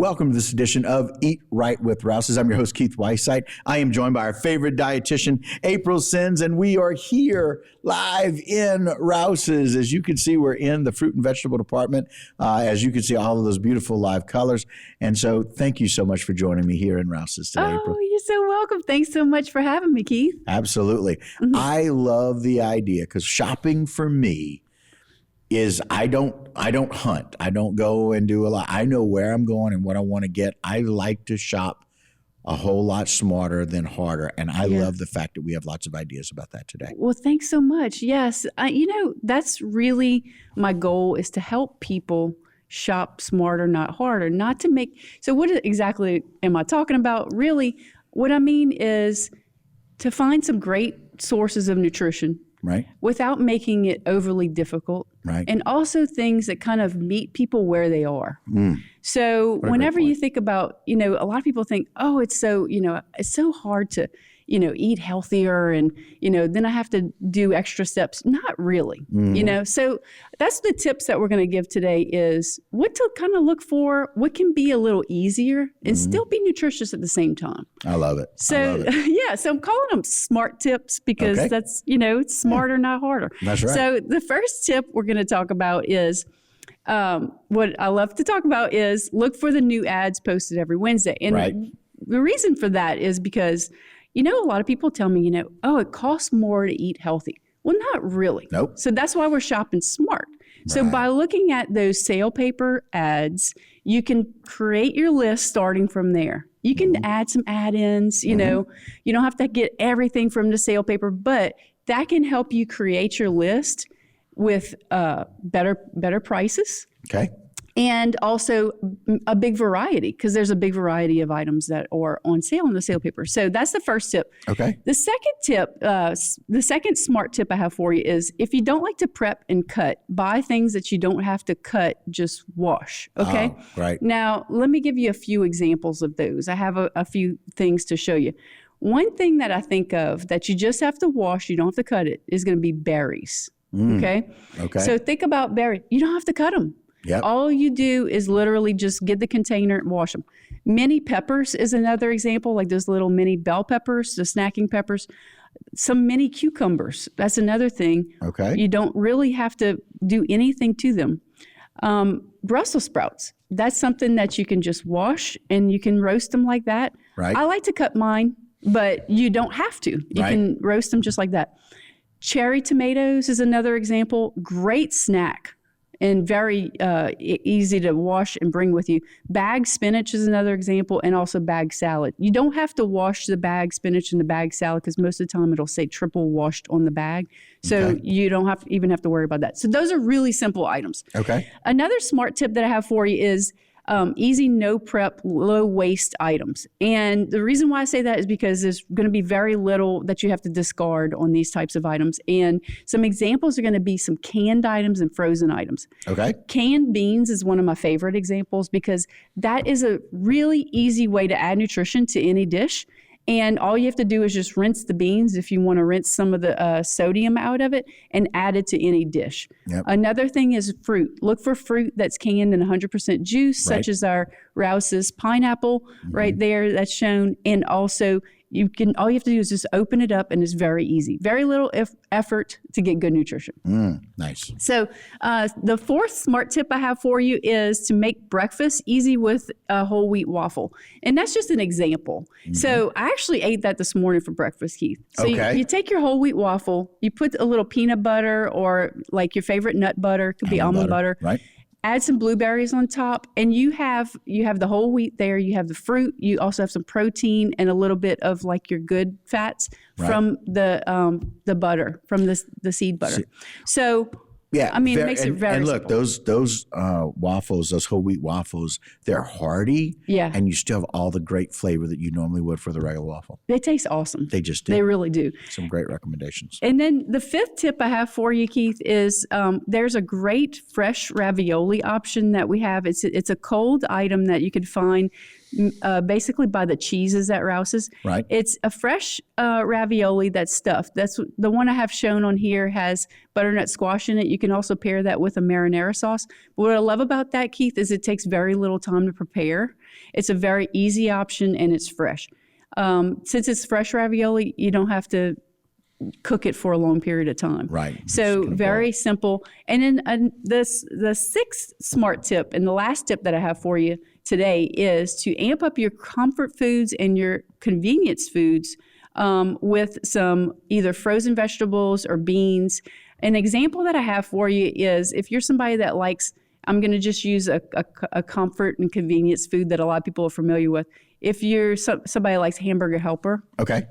welcome to this edition of Eat Right with Rouse's. I'm your host, Keith Weissite. I am joined by our favorite dietitian, April Sins, and we are here live in Rouse's. As you can see, we're in the fruit and vegetable department. As you can see, all of those beautiful live colors. And so thank you so much for joining me here in Rouse's today, April. You're so welcome. Thanks so much for having me, Keith. Absolutely. Mm-hmm. I love the idea because shopping for me is I don't hunt. I don't go and do a lot. I know where I'm going and what I want to get. I like to shop a whole lot smarter than harder. And I love the fact that we have lots of ideas about that today. Well, thanks so much. Yes. That's really my goal, is to help people shop smarter, not harder, not to make. So what exactly am I talking about? Really, what I mean is to find some great sources of nutrition. Right. Without making it overly difficult. Right. And also things that kind of meet people where they are. So whenever you think about, a lot of people think, oh, it's so hard to, eat healthier and, then I have to do extra steps. Not really, So that's the tips that we're going to give today, is what to kind of look for, what can be a little easier and still be nutritious at the same time. I love it. So, so I'm calling them smart tips because that's, it's smarter, not harder. That's right. So the first tip we're going to talk about is, what I love to talk about is look for the new ads posted every Wednesday. And the reason for that is because, a lot of people tell me, it costs more to eat healthy. Well, not really. Nope. So that's why we're shopping smart. So by looking at those sale paper ads, you can create your list starting from there. You can add some add-ins, you don't have to get everything from the sale paper, but that can help you create your list with better prices. Okay. And also a big variety, because there's a big variety of items that are on sale in the sale paper. So that's the first tip. Okay. The second tip, the second smart tip I have for you is, if you don't like to prep and cut, buy things that you don't have to cut, just wash. Okay. Oh, right. Now, let me give you a few examples of those. I have a few things to show you. One thing that I think of that you just have to wash, you don't have to cut it, is going to be berries. Okay. So think about berries. You don't have to cut them. Yep. All you do is literally just get the container and wash them. Mini peppers is another example, like those little mini bell peppers, the snacking peppers. Some mini cucumbers, that's another thing. Okay. You don't really have to do anything to them. Brussels sprouts, that's something that you can just wash and you can roast them like that. Right. I like to cut mine, but you don't have to. You can roast them just like that. Cherry tomatoes is another example. Great snack. And very easy to wash and bring with you. Bagged spinach is another example, and also bagged salad. You don't have to wash the bagged spinach and the bagged salad, because most of the time it'll say triple washed on the bag. So you don't even have to worry about that. So those are really simple items. Okay. Another smart tip that I have for you is easy, no prep, low waste items. And the reason why I say that is because there's going to be very little that you have to discard on these types of items. And some examples are going to be some canned items and frozen items. Okay. Canned beans is one of my favorite examples, because that is a really easy way to add nutrition to any dish. And all you have to do is just rinse the beans, if you want to rinse some of the sodium out of it, and add it to any dish. Yep. Another thing is fruit. Look for fruit that's canned and 100% juice, such as our Rouse's pineapple right there that's shown. And also, all you have to do is just open it up, and it's very easy. Very little effort to get good nutrition. Nice. So the fourth smart tip I have for you is to make breakfast easy with a whole wheat waffle. And that's just an example. So I actually ate that this morning for breakfast, Keith. So you take your whole wheat waffle, you put a little peanut butter or like your favorite nut butter, could be almond butter. Right. Add some blueberries on top, and you have the whole wheat there. You have the fruit. You also have some protein and a little bit of like your good fats from the butter, from the seed butter. So Yeah, I mean, it makes it very And look, simple. those waffles, those whole wheat waffles, they're hearty. Yeah. And you still have all the great flavor that you normally would for the regular waffle. They taste awesome. They just do. They really do. Some great recommendations. And then the fifth tip I have for you, Keith, is there's a great fresh ravioli option that we have. It's a cold item that you could find basically buy the cheeses at Rouse's. Right. It's a fresh ravioli that's stuffed. That's the one I have shown on here has butternut squash in it. You can also pair that with a marinara sauce. But what I love about that, Keith, is it takes very little time to prepare. It's a very easy option and it's fresh. Since it's fresh ravioli, you don't have to cook it for a long period of time. Right. So very simple. And then the sixth smart tip and the last tip that I have for you today is to amp up your comfort foods and your convenience foods with some either frozen vegetables or beans. An example that I have for you is if you're somebody that likes, I'm going to just use a comfort and convenience food that a lot of people are familiar with. If you're somebody that likes Hamburger Helper, okay,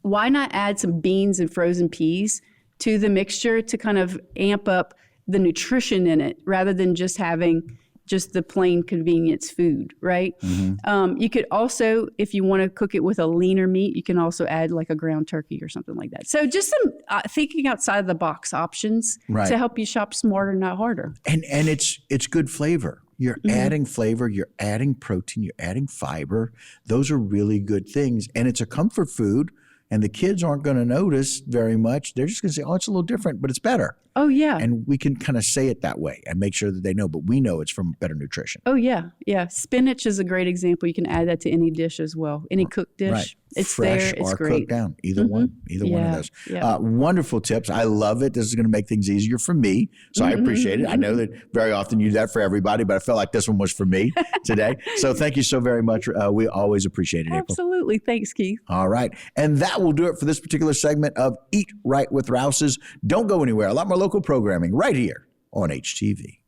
why not add some beans and frozen peas to the mixture to kind of amp up the nutrition in it rather than just having just the plain convenience food, right? Mm-hmm. You could also, if you want to cook it with a leaner meat, you can also add like a ground turkey or something like that. So just some thinking outside of the box options to help you shop smarter, not harder. And it's good flavor. You're adding flavor, you're adding protein, you're adding fiber. Those are really good things. And it's a comfort food. And the kids aren't going to notice very much. They're just going to say, oh, it's a little different, but it's better. Oh, yeah. And we can kind of say it that way and make sure that they know, but we know it's from better nutrition. Oh, yeah. Yeah. Spinach is a great example. You can add that to any dish as well. Any cooked dish. Right. It's fresh there. It's or great. cooked down. Either one of those. Yeah. Wonderful tips. I love it. This is going to make things easier for me. So I appreciate it. I know that very often you do that for everybody, but I felt like this one was for me today. So thank you so very much. We always appreciate it, April. Absolutely. Thanks, Keith. All right. And that will do it for this particular segment of Eat Right with Rouse's. Don't go anywhere. A lot more local programming right here on HTV.